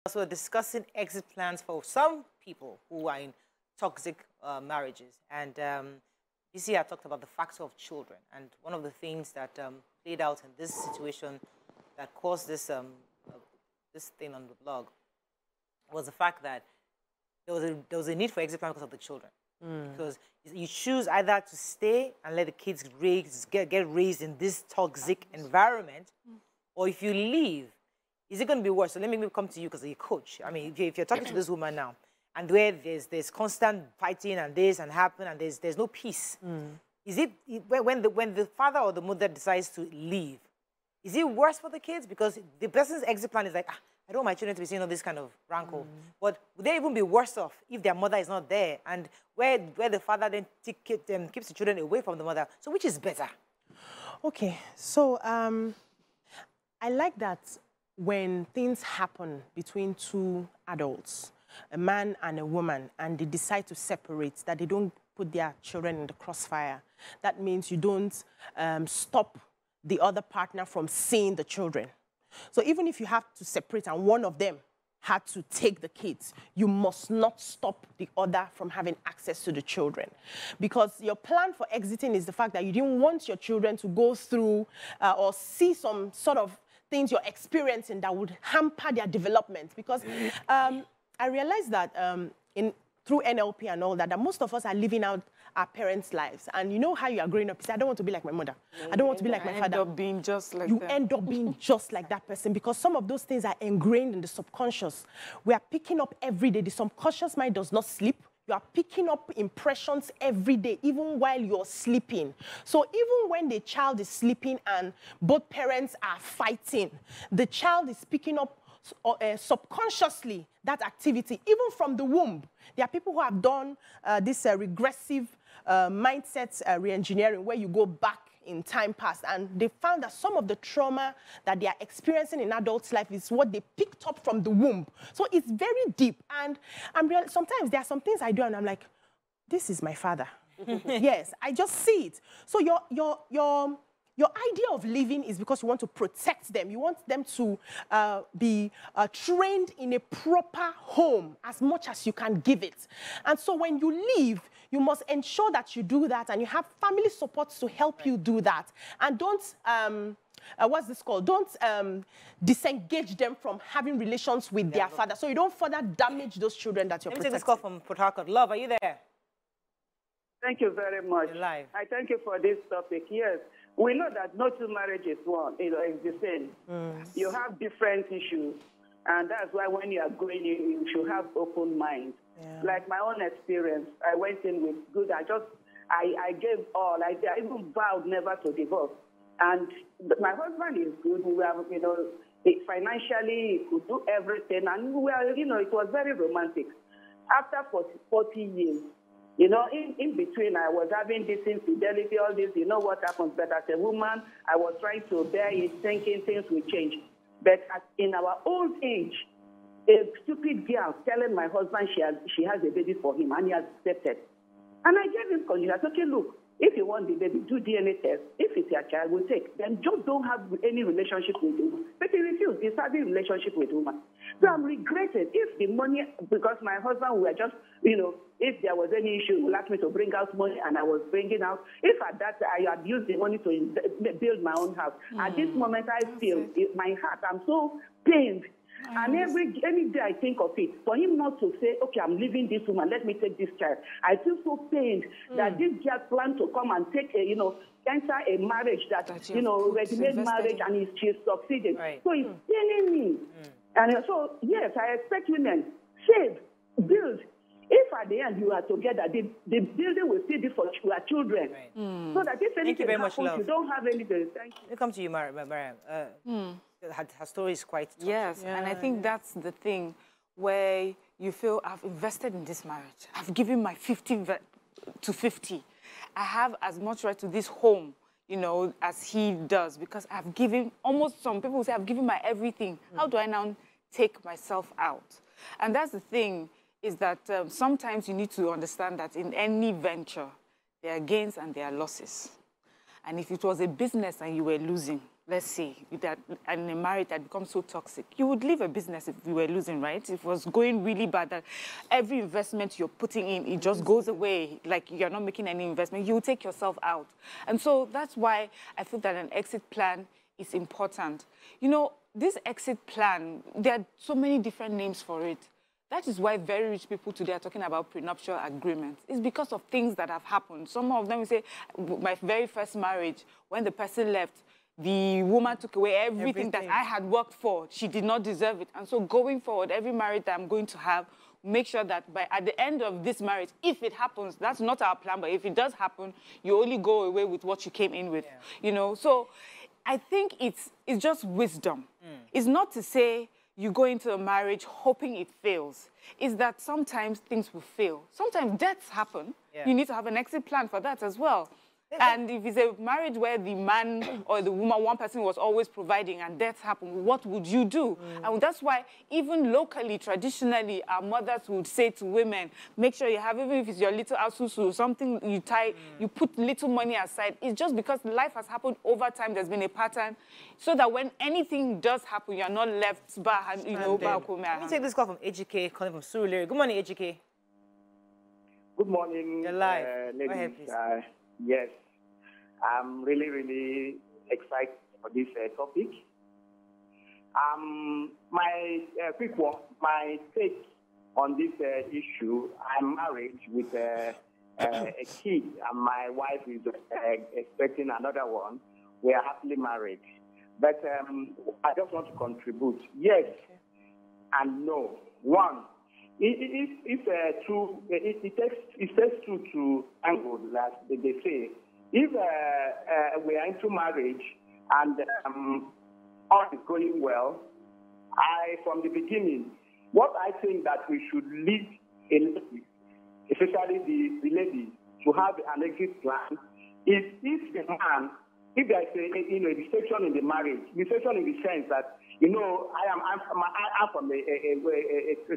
So we're discussing exit plans for some people who are in toxic marriages. And this year I talked about the factor of children. And one of the things that played out in this situation that caused this, this thing on the blog was the fact that there was a need for exit plan because of the children. Because you choose either to stay and let the kids get raised in this toxic environment, or if you leave, is it going to be worse? So let me come to you because you're a coach. I mean, if you're talking to this woman now, and where there's constant fighting and this and happen, and there's no peace, is it when the father or the mother decides to leave, is it worse for the kids because the person's exit plan is like, I don't want my children to be seeing all this kind of rancor. But would they even be worse off if their mother is not there, and where the father then keeps the children away from the mother? So which is better? Okay, so I like that when things happen between two adults, a man and a woman, and they decide to separate, that they don't put their children in the crossfire. That means you don't stop the other partner from seeing the children. So even if you have to separate and one of them had to take the kids, you must not stop the other from having access to the children. Because your plan for exiting is the fact that you didn't want your children to go through or see some sort of things you're experiencing that would hamper their development. Because I realized that through NLP and all that most of us are living out our parents' lives. And you know how you are growing up. You say, I don't want to be like my mother. I don't want to be like my father. You end up being just like You end up being just like that person because some of those things are ingrained in the subconscious. We are picking up every day. The subconscious mind does not sleep. You are picking up impressions every day, even while you're sleeping. So even when the child is sleeping and both parents are fighting, the child is picking up subconsciously that activity, even from the womb. There are people who have done this regressive mindset re-engineering, where you go back in time past, and they found that some of the trauma that they are experiencing in adults' life is what they picked up from the womb. So it's very deep, and sometimes there are some things I do, and I'm like, this is my father. Yes, I just see it. So your idea of living is because you want to protect them. You want them to be trained in a proper home as much as you can give it. And so when you leave, you must ensure that you do that, and you have family supports to help you do that. And don't, what's this called? Don't disengage them from having relations with their father, so you don't further damage those children that you're protecting. Let me take this call from Port Harcourt. Love, are you there? Thank you very much. You're live. I thank you for this topic. Yes, we know that no two marriages is the same. You have different issues, and that's why when you are going, you should have open mind. Yeah. Like my own experience, I went in with good. I gave all. I even vowed never to divorce. And my husband is good. We have, financially, he could do everything, and we are, it was very romantic. After 40 years. In between, I was having this infidelity, all this, you know what happens. But as a woman, I was trying to bear it, thinking things will change. But in our old age, a stupid girl telling my husband she has a baby for him, and he has accepted. And I gave him condition. I said, okay, look, if you want the baby, do DNA test. If it's your child, we'll take. Then just don't have any relationship with him. But he refused. He's having a relationship with woman. So I'm regretting if the money, because my husband were just, if there was any issue, he would ask me to bring out money, and I was bringing out. If at that I had used the money to build my own house. At this moment, I feel my heart, I'm so pained. And any day I think of it, for him not to say, okay, I'm leaving this woman, let me take this child. I feel so pained that this girl planned to come and take enter a marriage that ready-made marriage, and she's succeeding. Right. So it's paining me. And so, yes, I expect women, save, build. If at the end you are together, the building will still be for your children. Right. So that if anything happens, you don't have anything. Thank you. We'll come to you, Mariam. Her story is quite tough. Yes, and I think that's the thing where you feel, I've invested in this marriage. I've given my 50 to 50. I have as much right to this home, as he does, because I've given, almost some people say, I've given my everything. How do I now take myself out? And that's the thing, is that sometimes you need to understand that in any venture, there are gains and there are losses. And if it was a business and you were losing, let's say, that in a marriage that becomes so toxic, you would leave a business if you were losing, right? If it was going really bad, that every investment you're putting in, it just goes away, like you're not making any investment, you will take yourself out. And so that's why I feel that an exit plan is important. You know, this exit plan, there are so many different names for it. That is why very rich people today are talking about prenuptial agreements. It's because of things that have happened. Some of them will say, my very first marriage, when the person left, the woman took away everything that I had worked for. She did not deserve it. And so going forward, every marriage that I'm going to have, make sure that at the end of this marriage, if it happens, that's not our plan, but if it does happen, you only go away with what you came in with, you know. So I think it's just wisdom. It's not to say you go into a marriage hoping it fails. It's that sometimes things will fail. Sometimes deaths happen. You need to have an exit plan for that as well. And if it's a marriage where the man or the woman, one person was always providing and deaths happen, what would you do? And that's why even locally, traditionally, our mothers would say to women, make sure you have, even if it's your little asusu, something you tie, you put little money aside. It's just because life has happened over time, there's been a pattern, so that when anything does happen, you're not left, you know, Let me take this call from AGK, calling from Surulere. Good morning, AGK. Good morning, You're live. ladies. Go ahead, please. Yes, I'm really, really excited for this topic. My quick one, my take on this issue, I'm married with a kid, and my wife is expecting another one. We are happily married. But I just want to contribute. Yes and no. One, it takes two to tango, as they say. If we are into marriage and all is going well, from the beginning, what I think that we should lead a lady, especially the lady, to have an exit plan is if the man, if there is a restriction in the marriage, restriction in the sense that, you know, I'm from a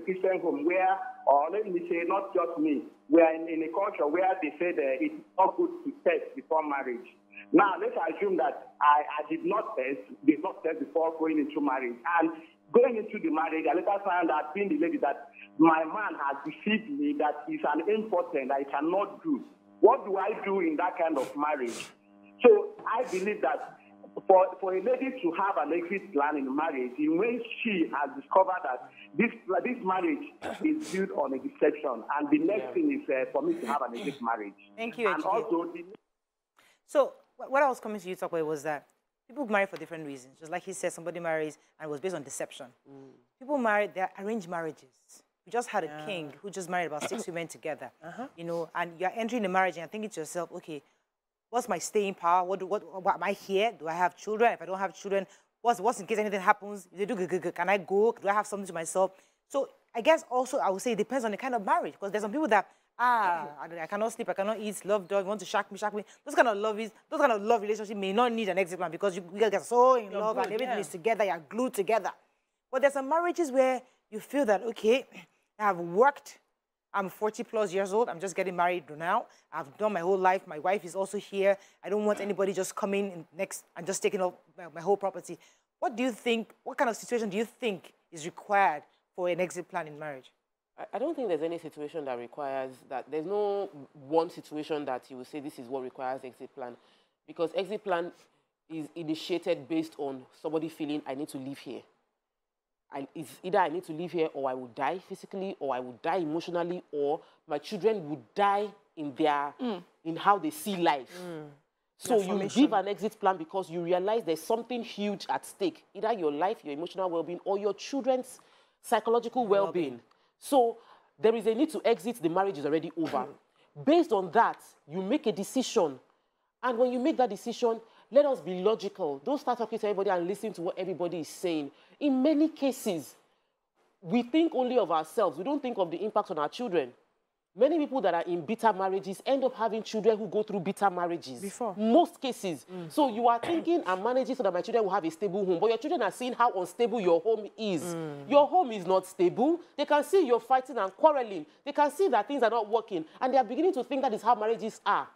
Christian home where, or let me say, not just me, we are in a culture where they say that it's not good to test before marriage. Now, let's assume that I did not test before going into marriage. And going into the marriage, I later found out, being the lady, that my man has deceived me, that he's an impotent, I cannot do. What do I do in that kind of marriage? So I believe that for a lady to have an exit plan in marriage, when she has discovered that this marriage is built on a deception, and the next thing is for me to have an exit marriage. Thank you, and also so what I was coming to you to talk about was that people marry for different reasons. Just like he said, somebody marries and it was based on deception. People marry, they're arranged marriages. We just had a king who just married about 6 women together, you know, and you're entering the marriage and you're thinking to yourself, okay, what's my staying power? What am I here? Do I have children? If I don't have children, what's in case anything happens? If they do, can I go? Do I have something to myself? So I guess also I would say it depends on the kind of marriage, because there's some people that, I cannot sleep, I cannot eat, love dog, you want to shack me. Those kind of love relationship may not need an exit plan, because you guys get so in love and everything is together, you're glued together. But there's some marriages where you feel that, okay, I have worked, I'm 40 plus years old, I'm just getting married now, I've done my whole life, my wife is also here, I don't want anybody just coming in next and just taking off my whole property. What do you think, what kind of situation do you think is required for an exit plan in marriage? I don't think there's any situation that requires that. There's no one situation that you will say this is what requires exit plan, because exit plan is initiated based on somebody feeling I need to live here. It's either I need to live here, or I will die physically, or I will die emotionally, or my children would die in their in how they see life. So you give an exit plan because you realize there's something huge at stake, either your life, your emotional well-being, or your children's psychological well-being. So there is a need to exit, the marriage is already over. Based on that, you make a decision. And when you make that decision, let us be logical. Don't start talking to everybody and listen to what everybody is saying. In many cases, we think only of ourselves. We don't think of the impact on our children. Many people that are in bitter marriages end up having children who go through bitter marriages. Before. Most cases. So you are thinking, I'm managing so that my children will have a stable home. But your children are seeing how unstable your home is. Your home is not stable. They can see you're fighting and quarreling. They can see that things are not working. And they are beginning to think that is how marriages are.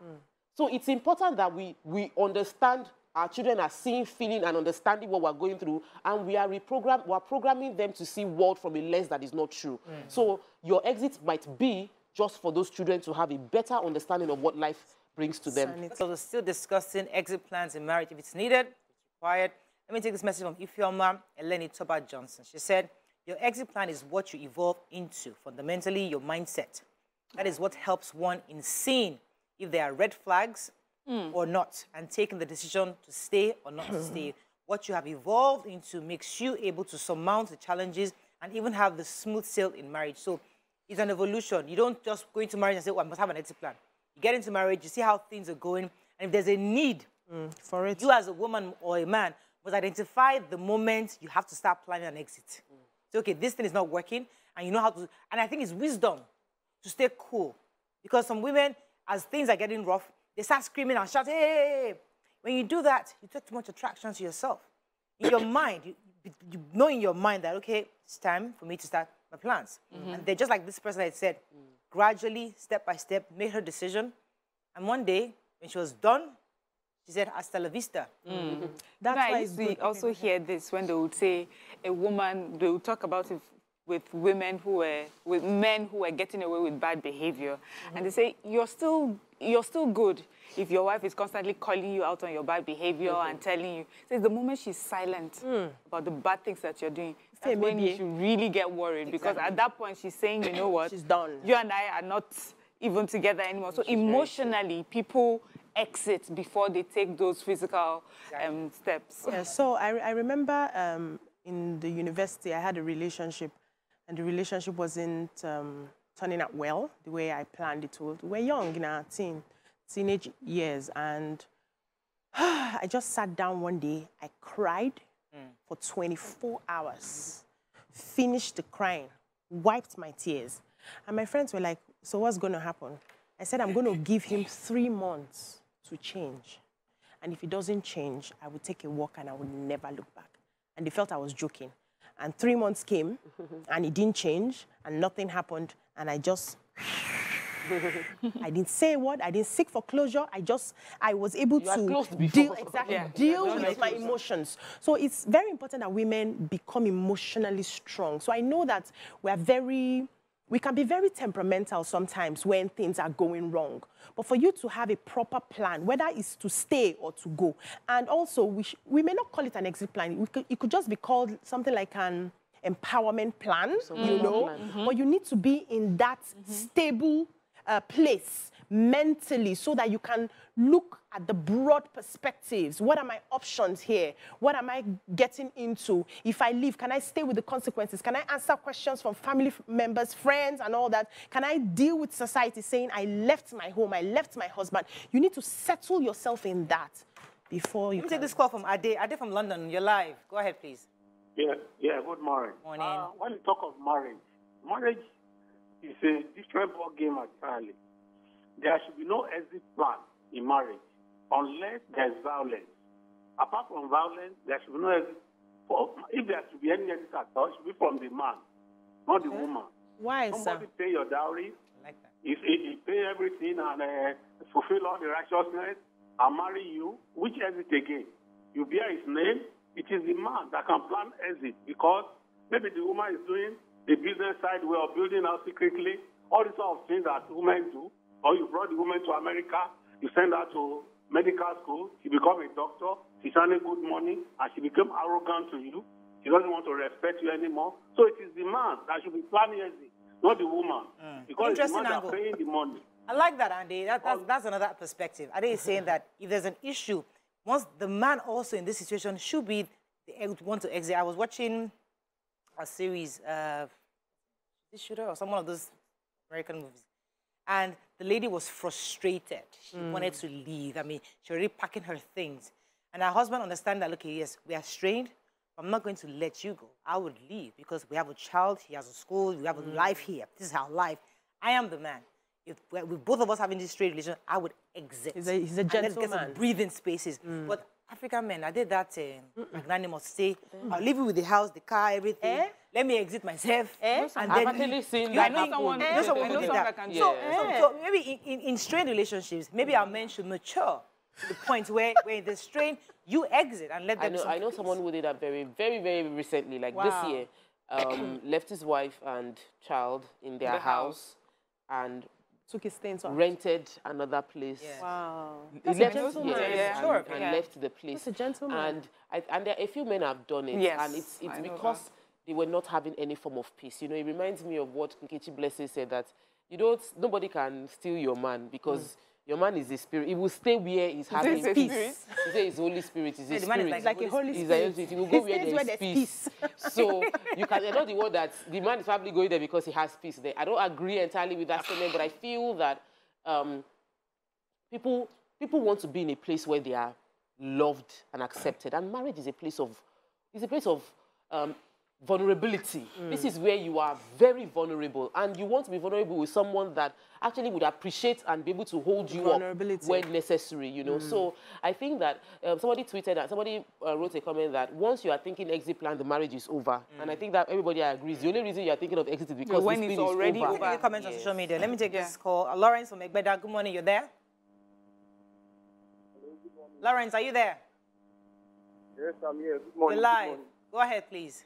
So it's important that we understand our children are seeing, feeling, and understanding what we're going through, and we're programming them to see world from a lens that is not true. So your exit might be just for those children to have a better understanding of what life brings to them. So we're still discussing exit plans in marriage. If it's needed, it's required. Let me take this message from Ifeoma Eleni Toba Johnson. She said, your exit plan is what you evolve into, fundamentally your mindset. That is what helps one in seeing if there are red flags or not, and taking the decision to stay or not to stay. What you have evolved into makes you able to surmount the challenges and even have the smooth sail in marriage. So it's an evolution. You don't just go into marriage and say, oh, I must have an exit plan. You get into marriage, you see how things are going, and if there's a need for it, you as a woman or a man must identify the moment you have to start planning an exit. Say, okay, this thing is not working, and you know how to, and I think it's wisdom to stay cool. Because some women, as things are getting rough, they start screaming and shouting, hey. When you do that, you take too much attraction to yourself. In your mind, you know in your mind that, okay, it's time for me to start my plans. And they're just like this person that said, gradually, step by step, made her decision. And one day, when she was done, she said, hasta la vista. That's why I used to also hear this when they would say a woman, they would talk about it with men who were getting away with bad behavior. And they say, you're still good if your wife is constantly calling you out on your bad behavior and telling you. So the moment she's silent about the bad things that you're doing, that's when you should really get worried. Because at that point, she's saying, you know what? She's done. You and I are not even together anymore. So emotionally, people exit before they take those physical steps. Yeah, so I remember in the university, I had a relationship, and the relationship wasn't turning out well the way I planned it to. We were young in our teenage years, and I just sat down one day, I cried for 24 hours, finished the crying, wiped my tears. And my friends were like, so what's going to happen? I said, I'm going to give him 3 months to change. And if he doesn't change, I would take a walk and I would never look back. And they felt I was joking. And 3 months came, and he didn't change, and nothing happened, and I just... I didn't say a word. I didn't seek for closure. I was able to deal with my emotions. So it's very important that women become emotionally strong. So I know that we can be very temperamental sometimes when things are going wrong. But for you to have a proper plan, whether it's to stay or to go, and also we may not call it an exit plan. It could just be called something like an empowerment plan, you know. But you need to be in that stable place mentally so that you can look at the broad perspectives. What are my options here? What am I getting into? If I leave, can I stay with the consequences? Can I answer questions from family members, friends, and all that? Can I deal with society saying, I left my home, I left my husband? You need to settle yourself in that before you... Let me take this call from Ade. Ade from London. You're live. Go ahead, please. Yeah, good morning. Morning. When you talk of marriage is a different ball game entirely. There should be no exit plan in marriage unless there's violence. Apart from violence, there should be no exit. If there should be any exit at all, it should be from the man, not the woman. Why, Somebody pay your dowry. I like that. If he pay everything and fulfill all the righteousness and marry you, which exit again? You bear his name. It is the man that can plan exit because maybe the woman is doing the business side way of building out secretly, all these sort of things that women do. Or you brought the woman to America, you send her to medical school, she become a doctor, she's earning good money, and she become arrogant to you. She doesn't want to respect you anymore. So it is the man that should be planning exit, not the woman. Because it's the man that paying the money. I like that, Andy. That's another perspective. Andy is saying that if there's an issue, once the man also in this situation should be the one to exit. I was watching a series, this shooter or some one of those American movies, and the lady was frustrated. She wanted to leave. I mean, she already packing her things. And her husband understand that, okay, yes, we are strained, but I'm not going to let you go. I would leave because we have a child, he has a school, we have a life here. This is our life. I am the man. If with both of us having this straight relationship, I would exit. He's a gentleman. Let's get some breathing spaces. But African men, I did that magnanimous say, I'll leave you with the house, the car, everything. Let me exit myself. And I've then actually seen that happen. I know someone that can do that. So maybe in strained relationships, maybe our men should mature to the point where the strain, you exit and let them. I know someone who did that very, very, very recently, like this year, left his wife and child in their house and took his things off. Rented another place. Yeah. Wow. He left and Yeah. left the place. That's a gentleman. And there are a few men have done it. Yes, and it's because they were not having any form of peace. You know, it reminds me of what Nkechi Blessing said, that nobody can steal your man because your man is a spirit. He will stay where he's having peace. He says his Holy Spirit is a spirit. It's like a Holy Spirit. He will go where there's peace. So you're not the one that the man is probably going there because he has peace there. I don't agree entirely with that statement, but I feel that people want to be in a place where they are loved and accepted, and marriage is a place of vulnerability. This is where you are very vulnerable, and you want to be vulnerable with someone that actually would appreciate and be able to hold you up when necessary, you know. So I think that somebody tweeted that, somebody wrote a comment that once you are thinking exit plan, the marriage is over. And I think that everybody agrees. The only reason you are thinking of exit is because when it's already over. Any comments on social media? Let me take this call. Lawrence from Egbeda, good morning, you're there? Lawrence, are you there? Yes, I'm here. Good morning. You're live. Go ahead, please.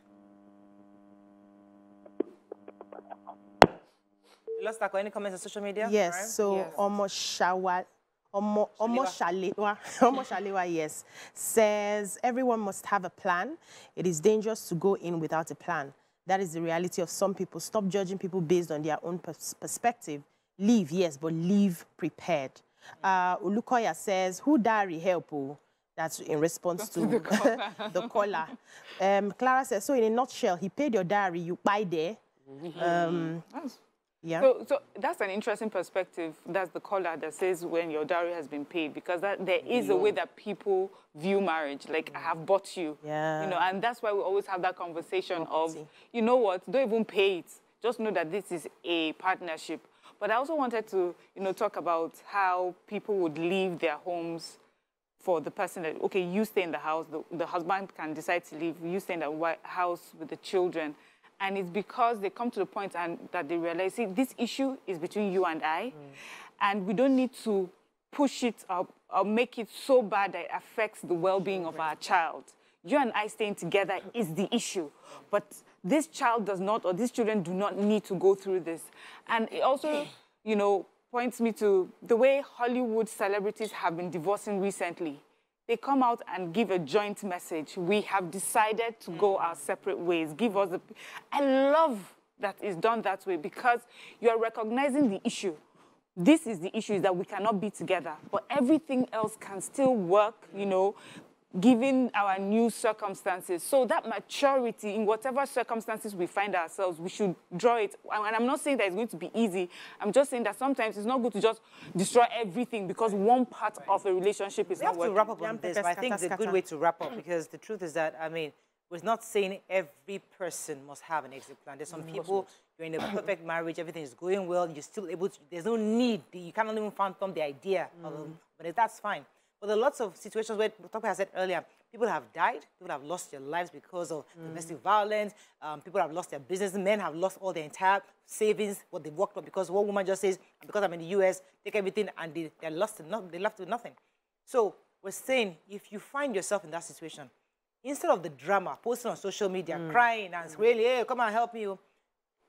You lost that. Any comments on social media? Yes, right? so Shalewa, yes, says everyone must have a plan. It is dangerous to go in without a plan. That is the reality of some people. Stop judging people based on their own perspective. Leave, yes, but leave prepared. Ulukoya says, who diary help? Oh? That's in response to the caller. Clara says, so in a nutshell, he paid your diary, you buy there. Yeah. So that's an interesting perspective. That's the caller that says when your dowry has been paid, because there is a way that people view marriage. Like, I have bought you. Yeah. You know, and that's why we always have that conversation of, you know what, don't even pay it. Just know that this is a partnership. But I also wanted to, talk about how people would leave their homes for the person that, okay, you stay in the house, the husband can decide to leave, you stay in the house with the children. And it's because they come to the point that they realize, see, this issue is between you and I, and we don't need to push it up or make it so bad that it affects the well-being of our child. You and I staying together is the issue. But this child does not, or these children do not need to go through this. And it also, points me to the way Hollywood celebrities have been divorcing recently. They come out and give a joint message. We have decided to go our separate ways. Give us I love that it's done that way, because you are recognizing the issue. This is the issue, is that we cannot be together. But everything else can still work, given our new circumstances. So that maturity, in whatever circumstances we find ourselves, we should draw it. And I'm not saying that it's going to be easy. I'm just saying that sometimes it's not good to just destroy everything because one part of a relationship is not working. We have to wrap up on this, but I think it's a good way to wrap up, because the truth is that, we're not saying every person must have an exit plan. There's some people, you're in a perfect marriage, everything is going well, you're still able to, there's no need, you cannot even fathom the idea of them, but that's fine. But there are lots of situations where, like I said earlier, people have died, people have lost their lives because of domestic violence, people have lost their business, men have lost all their entire savings, what they've worked on, because one woman just says, because I'm in the US, take everything, and they're left with nothing. So we're saying, if you find yourself in that situation, instead of the drama, posting on social media, crying and really, hey, come and help me, you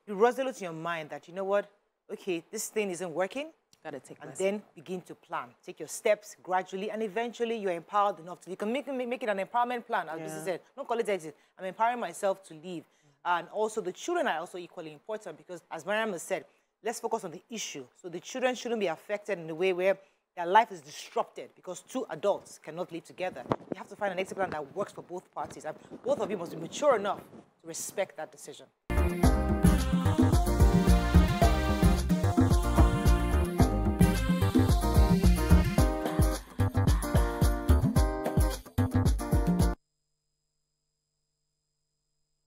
resolute in your mind that, you know what, okay, this thing isn't working, and then begin to plan. Take your steps gradually, and eventually you're empowered enough to, you can make it an empowerment plan, as Bisi said. Don't call it exit. I'm empowering myself to leave. And also the children are also equally important, because as Mariam has said, let's focus on the issue. So the children shouldn't be affected in a way where their life is disrupted because two adults cannot live together. You have to find an exit plan that works for both parties. And both of you must be mature enough to respect that decision.